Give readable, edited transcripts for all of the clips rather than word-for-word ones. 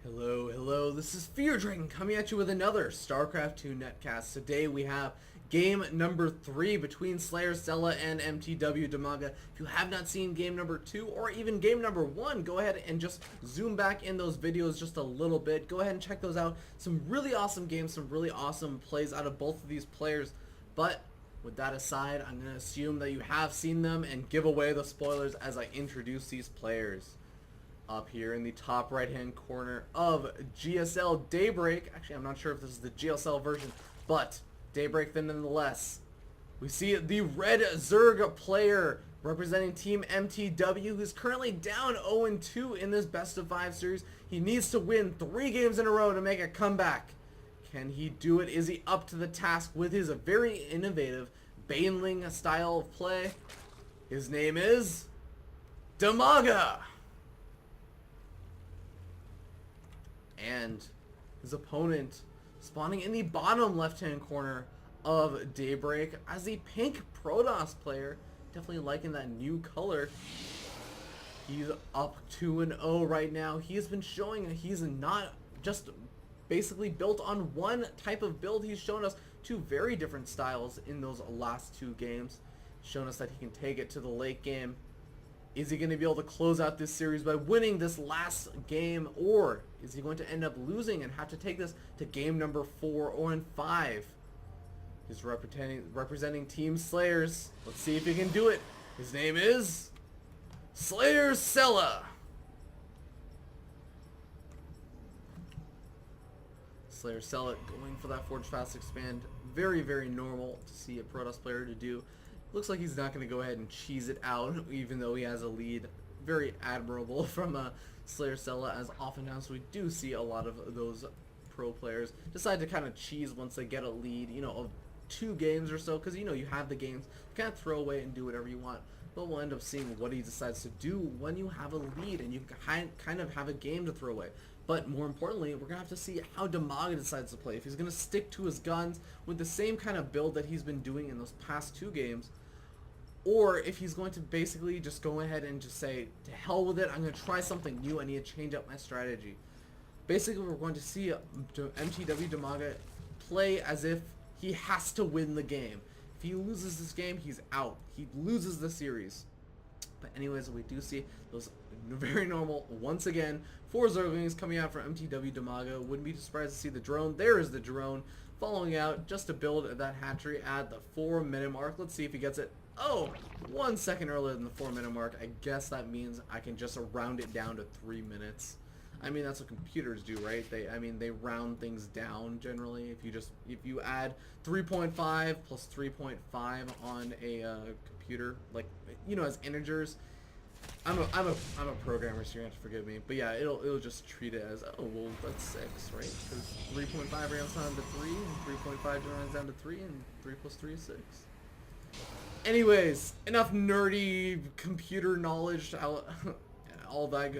Hello, this is Fear Dragon coming at you with another StarCraft 2 netcast. Today we have game number 3 between SlayerSCella and mTwDimaga. If you have not seen game number 2 or even game number 1, go ahead and just zoom back in those videos just a little bit. Go ahead and check those out. Some really awesome games, some really awesome plays out of both of these players. But with that aside, I'm going to assume that you have seen them and give away the spoilers as I introduce these players. Up here in the top right hand corner of GSL Daybreak. Actually, I'm not sure if this is the GSL version, but Daybreak then nonetheless. We see the red Zerg player representing Team mTW, who's currently down 0-2 in this best of 5 series. He needs to win 3 games in a row to make a comeback. Can he do it? Is he up to the task with his very innovative Baneling style of play? His name is Dimaga. And his opponent spawning in the bottom left-hand corner of Daybreak as the pink Protoss player. Definitely liking that new color. He's up 2-0 right now. He has been showing he's not just basically built on one type of build. He's shown us 2 very different styles in those last 2 games. Shown us that he can take it to the late game. Is he going to be able to close out this series by winning this last game, or is he going to end up losing and have to take this to game number 4 or 5? He's representing Team Slayers. Let's see if he can do it. His name is SlayerSCella. SlayerSCella going for that Forge Fast Expand. Very, very normal to see a Protoss player to do. Looks like he's not going to go ahead and cheese it out, even though he has a lead. Very admirable from SlayerSCella, as oftentimes we do see a lot of those pro players decide to kind of cheese once they get a lead, you know, of 2 games or so, because, you know, you have the games, you can't throw away and do whatever you want, but we'll end up seeing what he decides to do when you have a lead and you kind of have a game to throw away. But more importantly, we're going to have to see how Dimaga decides to play. If he's going to stick to his guns with the same kind of build that he's been doing in those past 2 games, or if he's going to basically just go ahead and just say, to hell with it, I'm going to try something new, I need to change up my strategy. Basically, we're going to see mTwDimaga play as if he has to win the game. If he loses this game, he's out. He loses the series. But anyways, we do see those very normal, once again, 4 Zerglings coming out from mTwDimaga. Wouldn't be surprised to see the drone. There is the drone following out just to build that hatchery at the 4-minute mark. Let's see if he gets it. Oh, 1 second earlier than the 4-minute mark. I guess that means I can just round it down to 3 minutes. I mean, that's what computers do, right? They round things down generally. If you add 3.5 plus 3.5 on a computer, like, you know, as integers. I'm a programmer, so you're gonna have to forgive me. But yeah, it'll just treat it as, oh well, that's 6, right? Because 3.5 rounds down to 3, and 3.5 rounds down to 3, and 3 plus 3 is 6. Anyways, enough nerdy computer knowledge, all that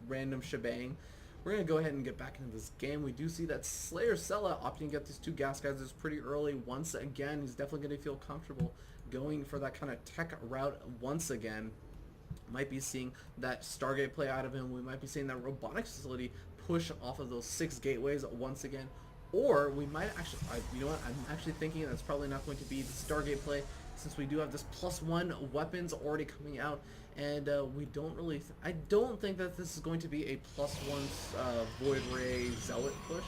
random shebang. We're going to go ahead and get back into this game. We do see that SlayerSCella opting to get these 2 gas guys is pretty early. Once again, he's definitely going to feel comfortable going for that kind of tech route once again. Might be seeing that Stargate play out of him. We might be seeing that robotics facility push off of those 6 gateways once again. Or we might actually, you know what, I'm actually thinking that's probably not going to be the Stargate play, since we do have this +1 weapons already coming out, and we don't really, I don't think that this is going to be a +1 Void Ray Zealot push,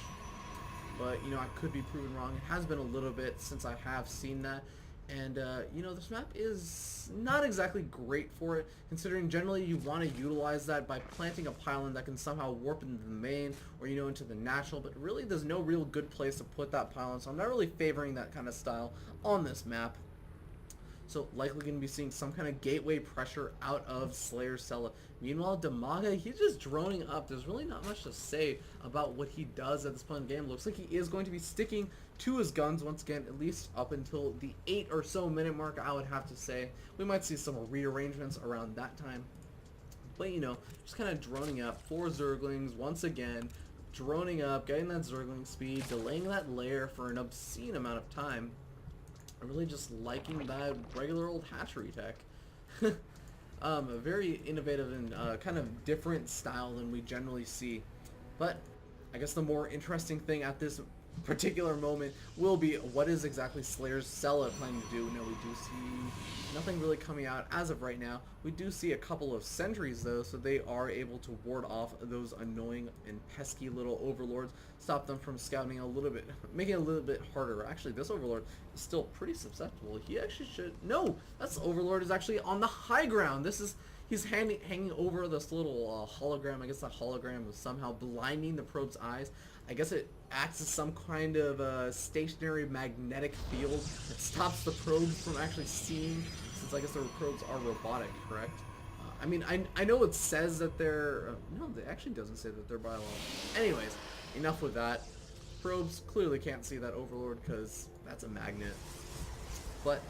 but, you know, I could be proven wrong. It has been a little bit since I have seen that, and, you know, this map is not exactly great for it, considering generally you want to utilize that by planting a pylon that can somehow warp into the main, or, you know, into the natural, but really there's no real good place to put that pylon, so I'm not really favoring that kind of style on this map. So likely going to be seeing some kind of gateway pressure out of SlayerSCella. Meanwhile, Dimaga, he's just droning up. There's really not much to say about what he does at this point in the game. Looks like he is going to be sticking to his guns once again, at least up until the 8 or so minute mark, I would have to say. We might see some rearrangements around that time. But, you know, just kind of droning up. 4 Zerglings once again, droning up, getting that Zergling speed, delaying that lair for an obscene amount of time. I'm really just liking that regular old hatchery tech. A very innovative and kind of different style than we generally see. But I guess the more interesting thing at this particular moment will be what is exactly SlayerSCella planning to do. Now we do see nothing really coming out as of right now. We do see a couple of sentries though, so they are able to ward off those annoying and pesky little overlords, stop them from scouting a little bit, making it a little bit harder. Actually, this overlord is still pretty susceptible. He actually should, no, that's overlord is actually on the high ground. He's hanging over this little hologram. I guess the hologram was somehow blinding the probe's eyes. I guess it acts as some kind of stationary magnetic field that stops the probes from actually seeing, since I guess the probes are robotic, correct? I mean, I know it says that they're... no, it actually doesn't say that they're biological. Anyways, enough with that. Probes clearly can't see that overlord because that's a magnet. But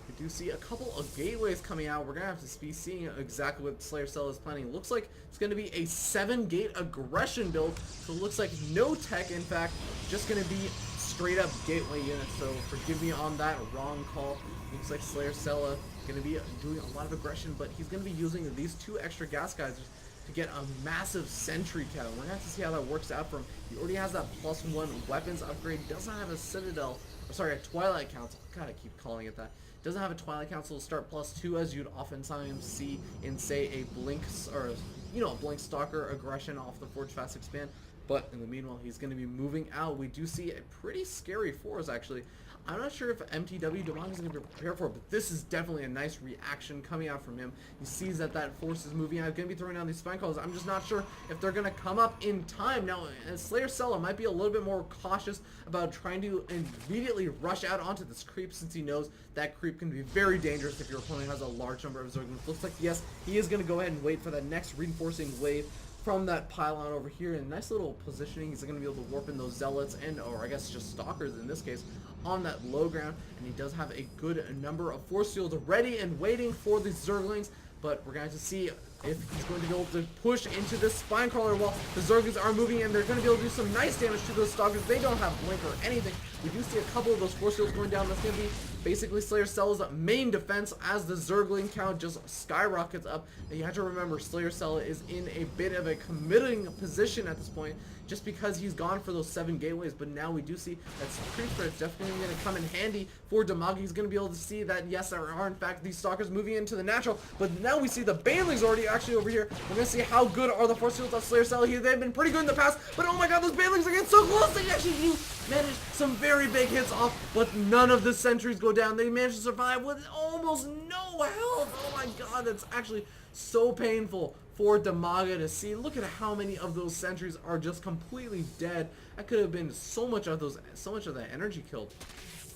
we do see a couple of gateways coming out. We're going to have to be seeing exactly what SlayerSCella is planning. It looks like it's going to be a 7-gate aggression build. So it looks like no tech, in fact, just going to be straight up gateway units. So forgive me on that wrong call. Looks like SlayerSCella is going to be doing a lot of aggression, but he's going to be using these 2 extra gas guys to get a massive sentry count. We're going to have to see how that works out for him. He already has that +1 weapons upgrade. Doesn't have a Citadel, or sorry, a Twilight Council. God, I keep calling it that. Doesn't have a Twilight Council to start +2 as you'd oftentimes see in, say, a Blink, or, you know, a Blink Stalker aggression off the Forge Fast Expand. But in the meanwhile, he's going to be moving out. We do see a pretty scary force, actually. I'm not sure if mTwDimaga is going to be prepared for it, but this is definitely a nice reaction coming out from him. He sees that that force is moving out. He's going to be throwing down these spine calls. I'm just not sure if they're going to come up in time. Now, SlayerSCella might be a little bit more cautious about trying to immediately rush out onto this creep, since he knows that creep can be very dangerous if your opponent has a large number of Zerglings. Looks like, yes, he is going to go ahead and wait for that next reinforcing wave from that pylon over here. In nice little positioning, he's going to be able to warp in those zealots, and, or I guess just stalkers in this case, on that low ground. And he does have a good number of force fields ready and waiting for these Zerglings, but we're going to see if he's going to be able to push into this spine crawler while the Zerglings are moving, and they're going to be able to do some nice damage to those stalkers. They don't have blink or anything. We do see a couple of those force fields going down. That's going to be basically SlayerScella's main defense as the Zergling count just skyrockets up. And you have to remember, SlayerSCella is in a bit of a committing position at this point, just because he's gone for those 7 gateways. But now we do see that creep spread is definitely going to come in handy for Dimaga. He's going to be able to see that, yes, there are in fact these stalkers moving into the natural, but now we see the Banelings already actually over here. We're going to see how good are the force fields of SlayerSCella here. They've been pretty good in the past, but oh my god, those Banelings are getting so close. They actually do manage some very big hits off, but none of the sentries go down. They manage to survive with almost no health. Oh my god, that's actually so painful for Dimaga to see. Look at how many of those sentries are just completely dead. That could have been so much of that energy killed.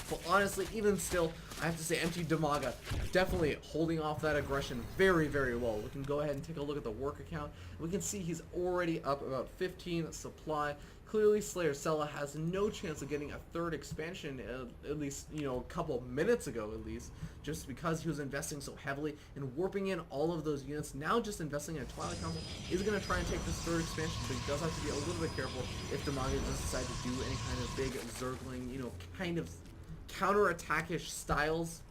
But honestly, even still, I have to say mTwDimaga definitely holding off that aggression very, very well. We can go ahead and take a look at the work account. We can see he's already up about 15 supply. Clearly, SlayerSCella has no chance of getting a 3rd expansion, at least, you know, a couple minutes ago at least, just because he was investing so heavily in warping in all of those units. Now just investing in a Twilight Council is going to try and take this 3rd expansion, but he does have to be a little bit careful if Dimaga does decide to do any kind of big Zergling, you know, kind of counter-attack-ish styles.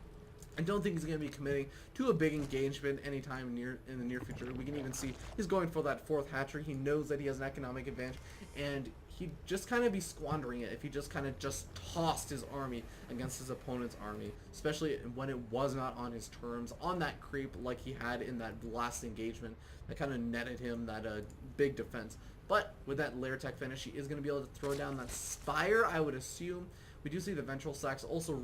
I don't think he's going to be committing to a big engagement anytime in the near future. We can even see he's going for that 4th hatchery. He knows that he has an economic advantage, and he'd just kind of be squandering it if he just kind of just tossed his army against his opponent's army, especially when it was not on his terms, on that creep like he had in that last engagement that kind of netted him that big defense. But with that layer tech finish, he is going to be able to throw down that spire, I would assume. We do see the ventral sacks also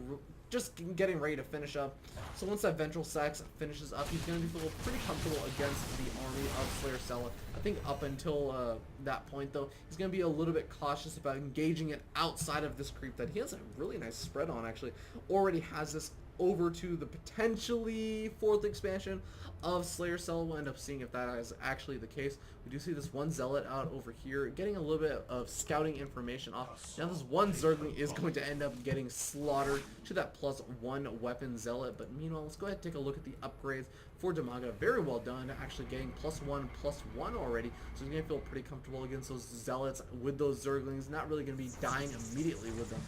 just getting ready to finish up. So once that ventral sacks finishes up, he's going to be pretty comfortable against the army of SlayerSCella. I think up until that point, though, he's going to be a little bit cautious about engaging it outside of this creep that he has a really nice spread on, actually. Already has this over to the potentially 4th expansion of SlayerSCella. We'll end up seeing if that is actually the case. We do see this one zealot out over here getting a little bit of scouting information off. Now this one Zergling is going to end up getting slaughtered to that +1 weapon zealot, but meanwhile, let's go ahead and take a look at the upgrades for Dimaga. Very well done, actually getting +1/+1 already, so he's going to feel pretty comfortable against those zealots with those Zerglings, not really going to be dying immediately with them.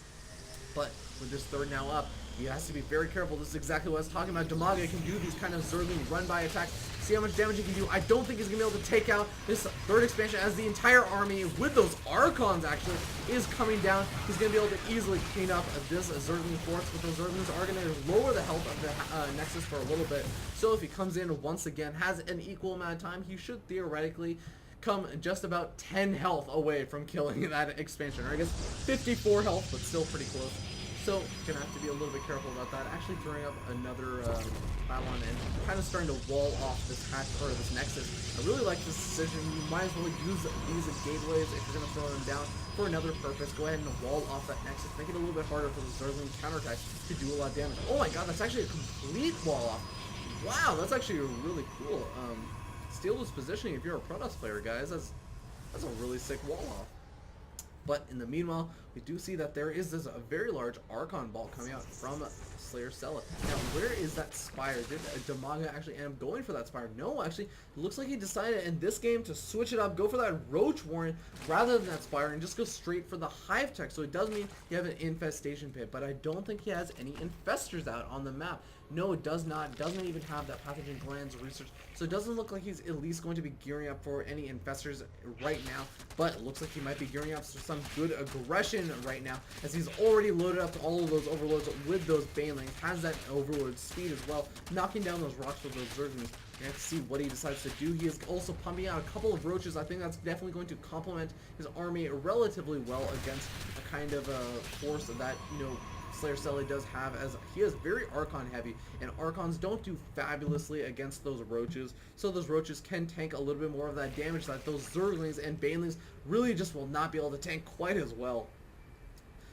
But with this third now up, he has to be very careful. This is exactly what I was talking about. Dimaga can do these kind of Zergling run-by attacks. See how much damage he can do. I don't think he's going to be able to take out this third expansion as the entire army, with those Archons actually, is coming down. He's going to be able to easily clean up this Zergling force, but those Zerglings are going to lower the health of the Nexus for a little bit. So if he comes in once again, has an equal amount of time, he should theoretically come just about 10 health away from killing that expansion, or I guess 54 health, but still pretty close. So gonna have to be a little bit careful about that. Actually throwing up another pylon and kind of starting to wall off this hatch or this Nexus. I really like this decision. You might as well use these as gateways if you're gonna throw them down for another purpose. Go ahead and wall off that Nexus. Make it a little bit harder for the Zergling counterattack to do a lot of damage. Oh my god, that's actually a complete wall off. Wow, that's actually really cool. Steal this positioning if you're a Protoss player, guys. That's a really sick wall off. But in the meanwhile, we do see that there is this very large Archon ball coming out from SlayerSCella. Now, where is that Spire? Did Dimaga actually end up going for that Spire? No, actually, it looks like he decided in this game to switch it up, go for that Roach Warren rather than that Spire, and just go straight for the Hive Tech. So it does mean you have an Infestation Pit, but I don't think he has any Infestors out on the map. No, it does not. Doesn't even have that Pathogen Glands research. So it doesn't look like he's at least going to be gearing up for any Infestors right now. But it looks like he might be gearing up for some good aggression right now, as he's already loaded up to all of those Overlords with those Banelings. Has that Overlord speed as well, knocking down those rocks with those Zerglings. You have to see what he decides to do. He is also pumping out a couple of Roaches. I think that's definitely going to complement his army relatively well against a kind of force that, you know, SlayerSCella does have, as he is very Archon heavy, and Archons don't do fabulously against those Roaches, so those Roaches can tank a little bit more of that damage that those Zerglings and Banelings really just will not be able to tank quite as well.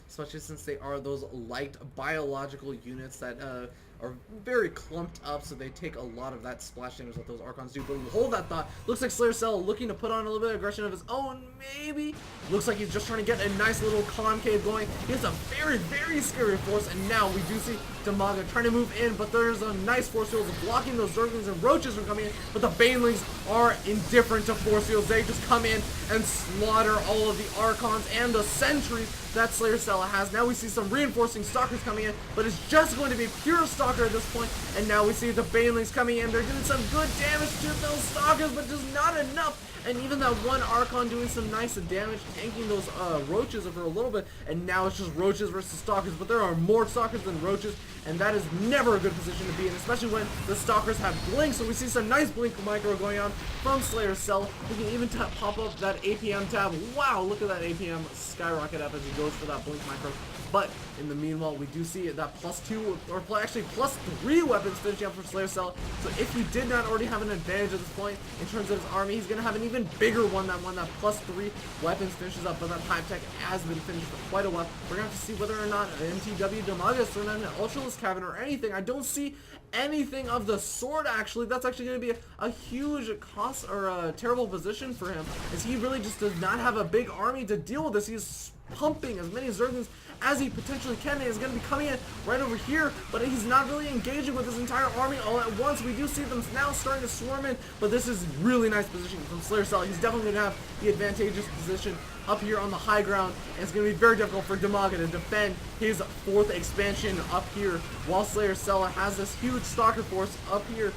Especially since they are those light biological units that are very clumped up, so they take a lot of that splash damage that those Archons do. But hold that thought. Looks like SlayerSCella looking to put on a little bit of aggression of his own, maybe? Looks like he's just trying to get a nice little concave going. He has a very, very scary force, and now we do see Dimaga trying to move in, but there's a nice force field blocking those Zerglings and Roaches from coming in, but the Banelings are indifferent to force fields. They just come in and slaughter all of the Archons and the Sentries that SlayerSCella has. Now we see some reinforcing Stalkers coming in, but it's just going to be pure Stalker at this point, and now we see the Banelings coming in. They're doing some good damage to those Stalkers, but just not enough. And even that one Archon doing some nice damage, tanking those Roaches for a little bit, and now it's just Roaches versus Stalkers, but there are more Stalkers than Roaches, and that is never a good position to be in, especially when the Stalkers have Blink. So we see some nice Blink micro going on from SlayerSCella. We can even pop up that APM tab. Wow, look at that APM skyrocket up as he goes for that Blink micro. But in the meanwhile, we do see that +2, or actually +3 weapons finishing up for SlayerSCella. So if he did not already have an advantage at this point in terms of his army, he's going to have an even bigger one, that +3 weapons finishes up. But that Hive Tech has been finished for quite a while. We're going to have to see whether or not mTwDimaga is throwing out an Ultralisk Cavern or anything. I don't see anything of the sort, actually. That's actually going to be a huge cost, or a terrible position for him, as he really just does not have a big army to deal with this. He's pumping as many Zerglings as he potentially can, and is going to be coming in right over here, but he's not really engaging with his entire army all at once. We do see them now starting to swarm in, but this is really nice positioning from SlayerSCella. He's definitely going to have the advantageous position up here on the high ground, and it's going to be very difficult for Dimaga to defend his 4th expansion up here, while SlayerSCella has this huge Stalker force up here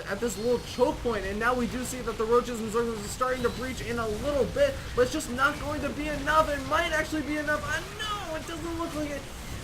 at this little choke point. And now we do see that the Roaches and Zerglings are starting to breach in a little bit, but it's just not going to be enough. It might actually be enough. No, it doesn't look like it.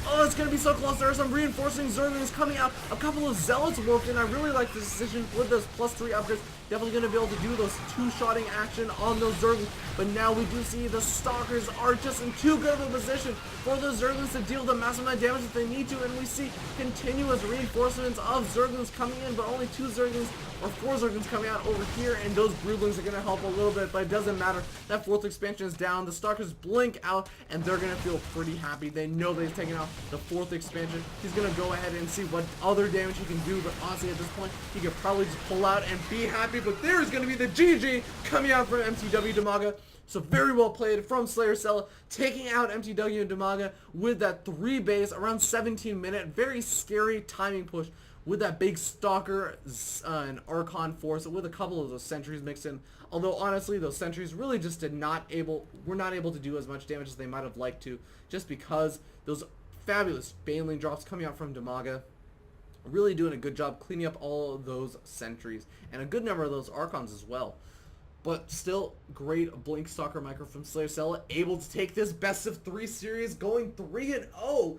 Oh, it's going to be so close. There are some reinforcing Zerglings coming out. A couple of Zealots warped in. I really like this decision with those +3 upgrades. Definitely going to be able to do those 2-shotting action on those Zerglings. But now we do see the Stalkers are just in too good of a position for those Zerglings to deal the massive amount of damage that they need to. And we see continuous reinforcements of Zerglings coming in, but only 2 Zerglings or 4 Zerglings coming out over here. And those Broodlings are going to help a little bit, but it doesn't matter. That 4th expansion is down. The Stalkers blink out, and they're going to feel pretty happy. They know they've taken out the 4th expansion. He's going to go ahead and see what other damage he can do, but honestly at this point he could probably just pull out and be happy. But there's going to be the GG coming out from mTwDimaga. So very well played from SlayerSCella, taking out mTwDimaga with that 3 base around 17-minute. Very scary timing push with that big Stalker and Archon force with a couple of those Sentries mixed in. Although honestly, those Sentries really just were not able to do as much damage as they might have liked to, just because those fabulous Baneling drops coming out from Dimaga. Really doing a good job cleaning up all of those sentries and a good number of those Archons as well. But still, great Blink Stalker micro from SlayerSCella, able to take this best of 3 series, going 3-0.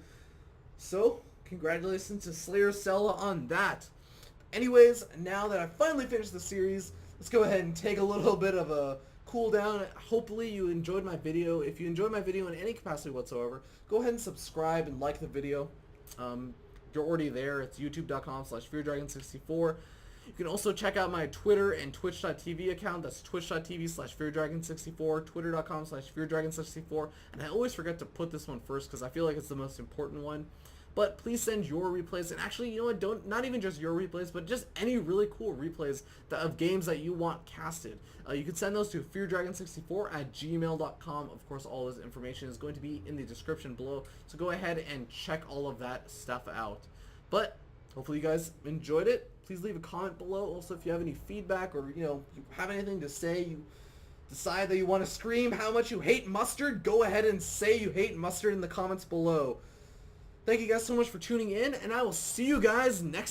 So, congratulations to SlayerSCella on that. Anyways, now that I finally finished the series, let's go ahead and take a little bit of a cool down. Hopefully you enjoyed my video. If you enjoyed my video in any capacity whatsoever, go ahead and subscribe and like the video. You're already there. It's youtube.com/FearDragon64. You can also check out my Twitter and Twitch.tv account. That's twitch.tv/FearDragon64, twitter.com/FearDragon64. And I always forget to put this one first because I feel like it's the most important one. But please send your replays, and actually, you know what, not even just your replays, but just any really cool replays of games that you want casted. You can send those to feardragon64@gmail.com. Of course, all this information is going to be in the description below, so go ahead and check all of that stuff out. But hopefully you guys enjoyed it. Please leave a comment below. Also, if you have any feedback or, you know, you have anything to say, you decide that you want to scream how much you hate mustard, go ahead and say you hate mustard in the comments below. Thank you guys so much for tuning in, and I will see you guys next